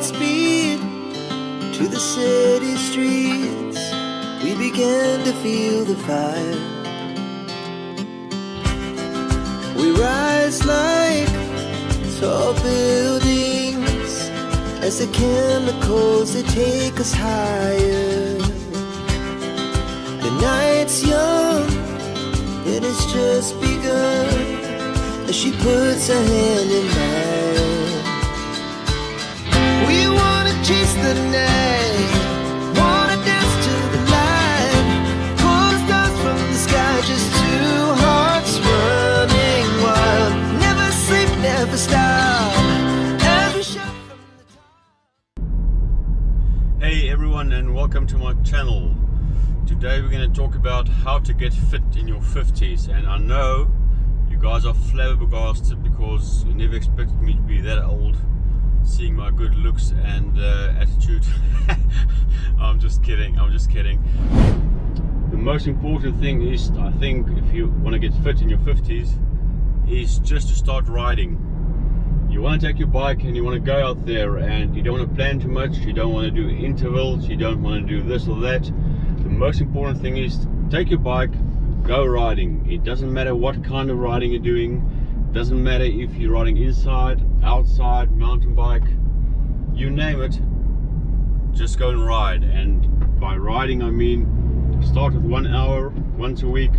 light speed to the city streets. We began to feel the fire. We rise like tall buildings as the chemicals, they take us higher. The night's young, it has just begun, as she puts her hand in mine. We wanna chase the night, wanna dance to the light, pull the stars from the sky, just two hearts running wild. Never sleep, never stop, every shot from the top. Hey everyone, and welcome to my channel. Today we're going to talk about how to get fit in your 50s, and I know you guys are flabbergasted because you never expected me to be that old, seeing my good looks and attitude. I'm just kidding. The most important thing is, I think, if you want to get fit in your 50s, is just to start riding. You want to take your bike and you want to go out there, and you don't want to plan too much, you don't want to do intervals, you don't want to do this or that. The most important thing is take your bike, go riding. It doesn't matter what kind of riding you're doing. It doesn't matter if you're riding inside, outside, mountain bike, you name it. Just go and ride. And by riding I mean start with 1 hour once a week,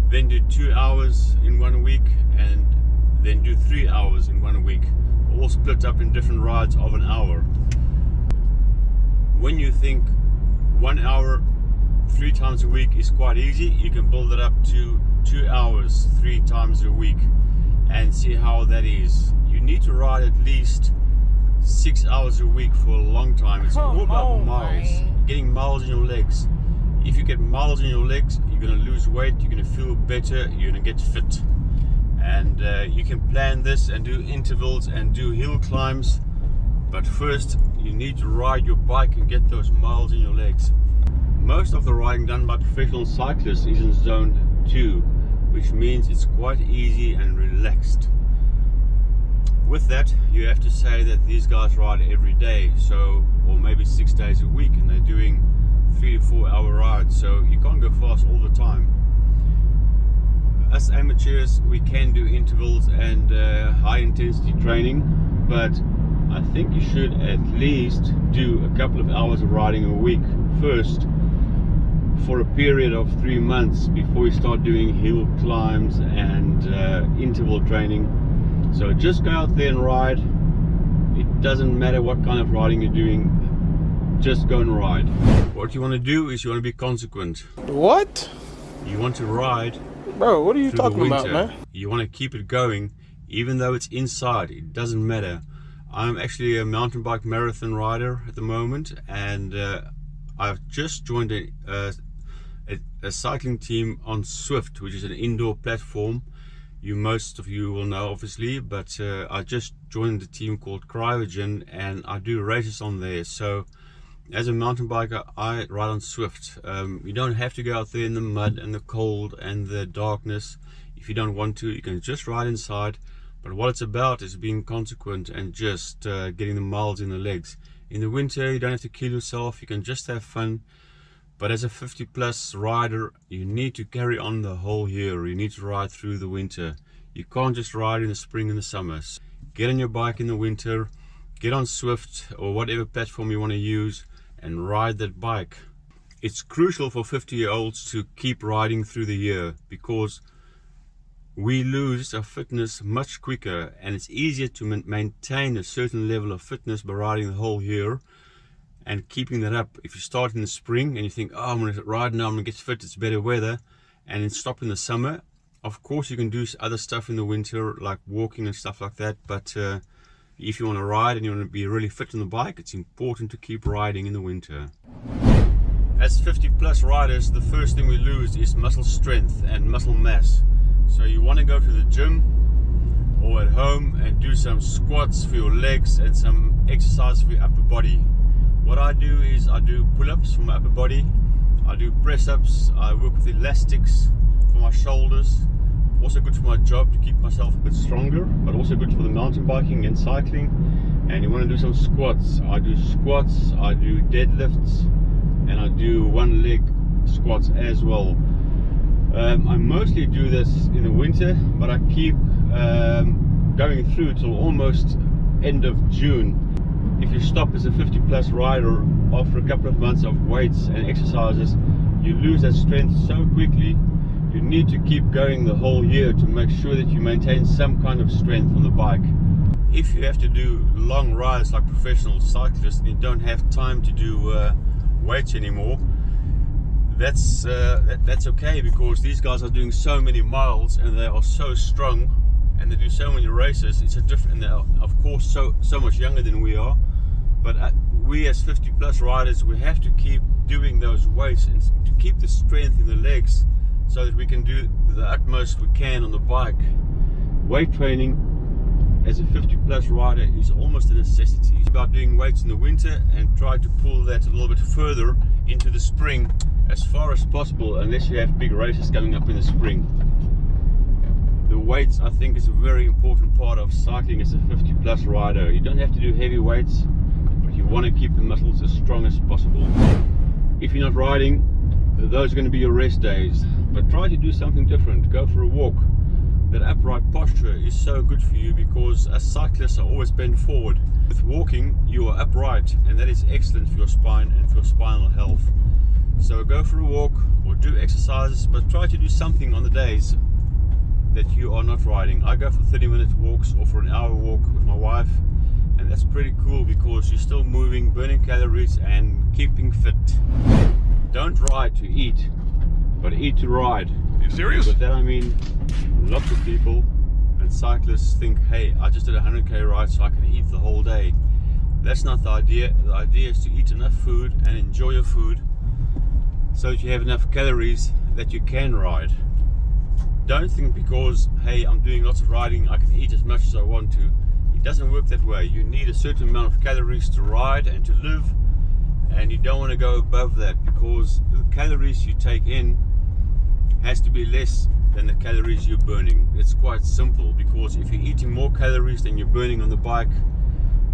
then do 2 hours in 1 week, and then do 3 hours in 1 week, all split up in different rides of an hour. When you think 1 hour 3 times a week is quite easy, you can build it up to 2 hours 3 times a week and see how that is. You need to ride at least 6 hours a week for a long time. It's all about miles, getting miles in your legs. If you get miles in your legs, you're going to lose weight, you're going to feel better, you're going to get fit. And you can plan this and do intervals and do hill climbs, but first you need to ride your bike and get those miles in your legs. Most of the riding done by professional cyclists is in zone 2, which means it's quite easy and relaxed. With that, you have to say that these guys ride every day, so, or maybe 6 days a week, and they're doing 3 to 4 hour rides, so you can't go fast all the time. Us amateurs, we can do intervals and high intensity training, but I think you should at least do a couple of hours of riding a week first, for a period of 3 months before you start doing hill climbs and interval training. So just go out there and ride. It doesn't matter what kind of riding you're doing, just go and ride. What you want to do is you want to be consequent. What? You want to ride. Bro, what are you talking about, man? You want to keep it going even though it's inside, it doesn't matter. I'm actually a mountain bike marathon rider at the moment, and I've just joined a cycling team on Zwift, which is an indoor platform. Most of you will know, obviously, but I just joined a team called Triathlon, and I do races on there. So as a mountain biker, I ride on Zwift. You don't have to go out there in the mud and the cold and the darkness. If you don't want to, you can just ride inside. But what it's about is being consequent and just getting the miles in the legs. In the winter, you don't have to kill yourself, you can just have fun. But as a 50+ rider, you need to carry on the whole year. You need to ride through the winter. You can't just ride in the spring and the summer. So get on your bike in the winter, get on Zwift or whatever platform you want to use, and ride that bike. It's crucial for 50-year-olds to keep riding through the year, because we lose our fitness much quicker, and it's easier to maintain a certain level of fitness by riding the whole year and keeping that up. If you start in the spring and you think, oh, I'm going to ride now, I'm going to get fit, it's better weather, and then stop in the summer, of course you can do other stuff in the winter like walking and stuff like that, but if you want to ride and you want to be really fit on the bike, it's important to keep riding in the winter. As 50+ riders, the first thing we lose is muscle strength and muscle mass. So you want to go to the gym or at home and do some squats for your legs and some exercise for your upper body. What I do is I do pull-ups for my upper body, I do press-ups, I work with elastics for my shoulders. Also good for my job to keep myself a bit stronger, but also good for the mountain biking and cycling. and you want to do some squats. I do squats, I do deadlifts, and I do one leg squats as well. I mostly do this in the winter, but I keep going through till almost end of June. If you stop as a 50 plus rider after a couple of months of weights and exercises, you lose that strength so quickly. You need to keep going the whole year to make sure that you maintain some kind of strength on the bike. If you have to do long rides like professional cyclists and you don't have time to do weights anymore, that's okay, because these guys are doing so many miles and they are so strong and they do so many races. It's a different, and they're of course so much younger than we are, but we as 50 plus riders, we have to keep doing those weights and to keep the strength in the legs so that we can do the utmost we can on the bike. Weight training as a 50 plus rider is almost a necessity. It's about doing weights in the winter and try to pull that a little bit further into the spring as far as possible, unless you have big races coming up in the spring. The weights, I think, is a very important part of cycling as a 50 plus rider. You don't have to do heavy weights, but you want to keep the muscles as strong as possible. If you're not riding, those are going to be your rest days, but try to do something different. Go for a walk. That upright posture is so good for you, because as cyclists are always bent forward. With walking, you are upright, and that is excellent for your spine and for your spinal health. So go for a walk or do exercises, but try to do something on the days that you are not riding. I go for 30-minute walks or for an hour walk with my wife, and that's pretty cool because you're still moving, burning calories and keeping fit. Don't ride to eat, but eat to ride. You serious? With that I mean, lots of people and cyclists think, hey, I just did a 100k ride so I can eat the whole day. That's not the idea. The idea is to eat enough food and enjoy your food so that you have enough calories that you can ride. Don't think because, hey, I'm doing lots of riding, I can eat as much as I want to. It doesn't work that way. You need a certain amount of calories to ride and to live, and you don't want to go above that, because the calories you take in has to be less than the calories you're burning. It's quite simple, because if you're eating more calories than you're burning on the bike,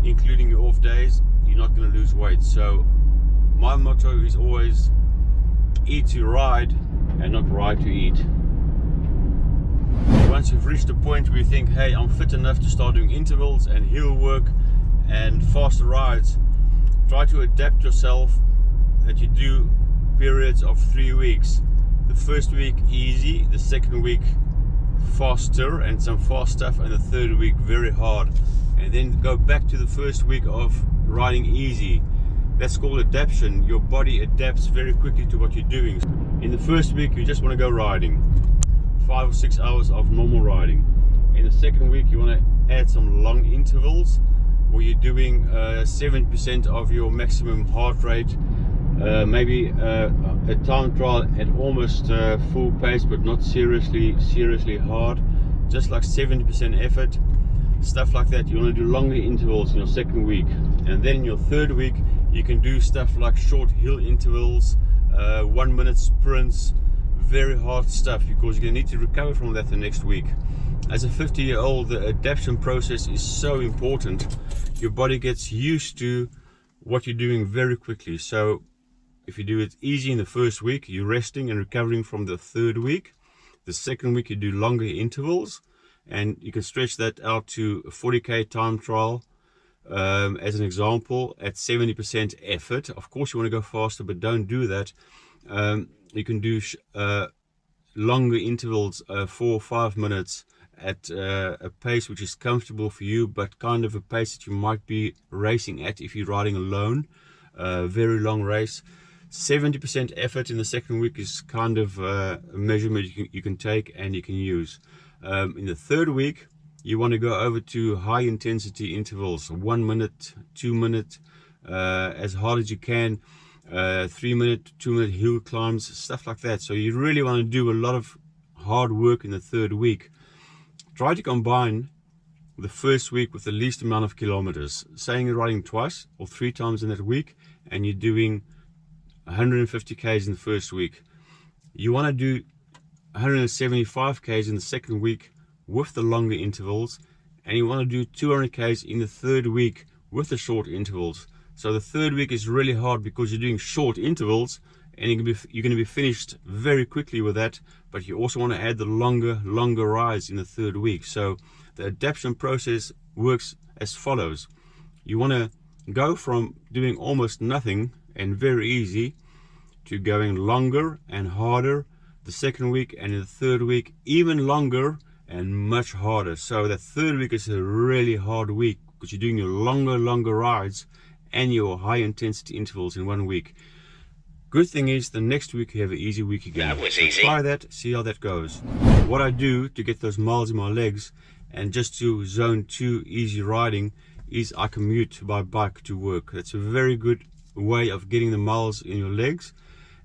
including your off days, you're not going to lose weight. So my motto is always eat to ride and not ride to eat. Once you've reached a point where you think, hey, I'm fit enough to start doing intervals and hill work and faster rides, try to adapt yourself that you do periods of 3 weeks. The first week easy, the second week faster and some fast stuff, and the third week very hard, and then go back to the first week of riding easy. That's called adaptation. Your body adapts very quickly to what you're doing. In the first week you just want to go riding, 5 or 6 hours of normal riding. In the second week you want to add some long intervals where you're doing 7% of your maximum heart rate, maybe a time trial at almost full pace, but not seriously hard, just like 70% effort, stuff like that. You want to do longer intervals in your second week, and then in your third week you can do stuff like short hill intervals, 1 minute sprints, very hard stuff, because you're going to need to recover from that the next week. As a 50-year-old, the adaptation process is so important. Your body gets used to what you're doing very quickly. So if you do it easy in the first week, you're resting and recovering from the third week. The second week you do longer intervals, and you can stretch that out to a 40k time trial, as an example, at 70% effort. Of course you want to go faster, but don't do that. You can do longer intervals, 4 or 5 minutes at a pace which is comfortable for you, but kind of a pace that you might be racing at if you're riding alone. Very long race. 70% effort in the second week is kind of a measurement you can take and you can use. In the third week you want to go over to high intensity intervals, 1 minute, 2 minute, as hard as you can, 3 minute, 2 minute hill climbs, stuff like that. So you really want to do a lot of hard work in the third week. Try to combine the first week with the least amount of kilometers. Saying you're riding twice or 3 times in that week and you're doing 150 k's in the first week, you want to do 175 k's in the second week with the longer intervals, and you want to do 200 k's in the third week with the short intervals. So the third week is really hard because you're doing short intervals, and you're going to be finished very quickly with that, but you also want to add the longer rides in the third week. So the adaptation process works as follows. You want to go from doing almost nothing and very easy to going longer and harder the second week, and in the third week even longer and much harder. So the third week is a really hard week because you're doing your longer rides and your high intensity intervals in 1 week. Good thing is the next week you have an easy week again. That was so easy. Try that, see how that goes. What I do to get those miles in my legs and just to zone 2 easy riding is I commute by bike to work. That's a very good way of getting the miles in your legs,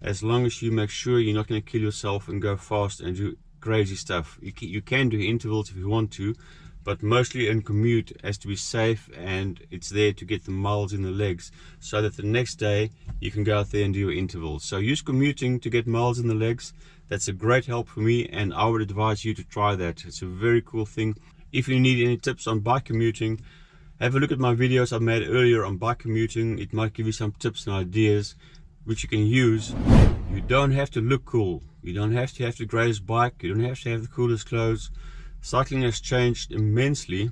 as long as you make sure you're not going to kill yourself and go fast and do crazy stuff. You can do intervals if you want to, but mostly in commute has to be safe, and it's there to get the miles in the legs so that the next day you can go out there and do your intervals. So use commuting to get miles in the legs. That's a great help for me, and I would advise you to try that. It's a very cool thing. If you need any tips on bike commuting, have a look at my videos I made earlier on bike commuting. It might give you some tips and ideas which you can use. You don't have to look cool. You don't have to have the greatest bike. You don't have to have the coolest clothes. Cycling has changed immensely.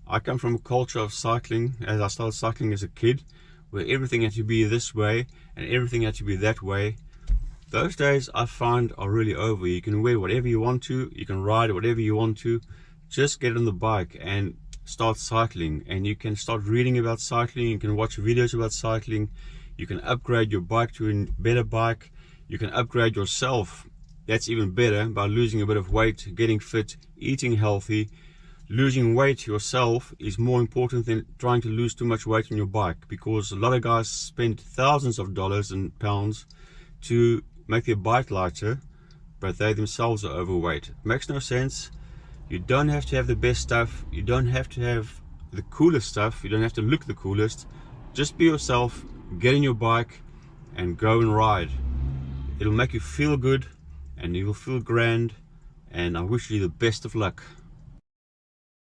I come from a culture of cycling, as I started cycling as a kid, where everything had to be this way and everything had to be that way. Those days I find are really over. You can wear whatever you want to, you can ride whatever you want to. Just get on the bike and start cycling, and you can start reading about cycling, you can watch videos about cycling, you can upgrade your bike to a better bike, you can upgrade yourself, that's even better, by losing a bit of weight, getting fit, eating healthy. Losing weight yourself is more important than trying to lose too much weight on your bike, because a lot of guys spend thousands of dollars and pounds to make their bike lighter, but they themselves are overweight. It makes no sense. You don't have to have the best stuff, you don't have to have the coolest stuff, you don't have to look the coolest. Just be yourself, get in your bike and go and ride. It'll make you feel good and you will feel grand, and I wish you the best of luck.